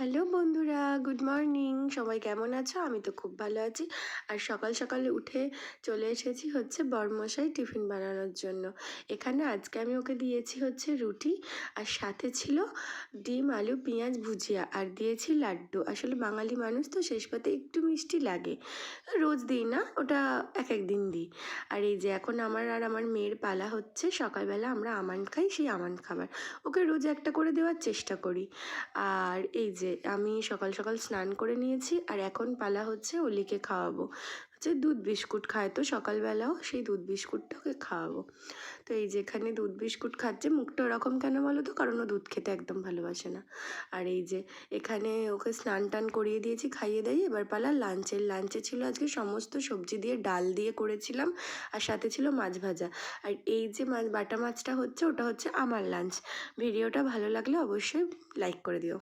Hello বন্ধুরা, good morning. সবাই কেমন আছো? আমি তো খুব ভালো আছি। আর সকাল সকালে উঠে চলে এসেছি হচ্ছে বড়মশাই টিফিন বানানোর জন্য। এখানে আজকে আমি ওকে দিয়েছি হচ্ছে রুটি, আর সাথে ছিল ডিম আলু পেঁয়াজ ভুজিয়া, আর দিয়েছি লাড্ডু। আসলে বাঙালি মানুষ তো শেষ পাতে একটু মিষ্টি লাগে, রোজ দিই না, ওটা এক এক দিন দিই। আর এই যে এখন আমার আর আমার মেয়ের পালা হচ্ছে, সকালবেলা আমরা আমন্ড খাই, সেই আমন্ড খাবার ওকে রোজ একটা করে দেওয়ার চেষ্টা করি। আর এই যে আমি সকাল সকাল স্নান করে নিয়েছি, আর এখন পালা হচ্ছে অলিকে খাওয়াবো। হচ্ছে দুধ বিস্কুট খায় তো সকালবেলাও, সেই দুধ বিস্কুটটা ওকে খাওয়াবো। তো এই যে এখানে দুধ বিস্কুট খাচ্ছে, মুখটা ওরকম কেন বলো তো, কারণ ও দুধ খেতে একদম ভালোবাসে না। আর এই যে এখানে ওকে স্নান টান করিয়ে দিয়েছি, খাইয়ে দিই। এবার পালা লাঞ্চে ছিল আজকে সমস্ত সবজি দিয়ে ডাল দিয়ে করেছিলাম, আর সাথে ছিল মাছ ভাজা। আর এই যে বাটা মাছটা হচ্ছে, ওটা হচ্ছে আমার লাঞ্চ। ভিডিওটা ভালো লাগলে অবশ্যই লাইক করে দিও।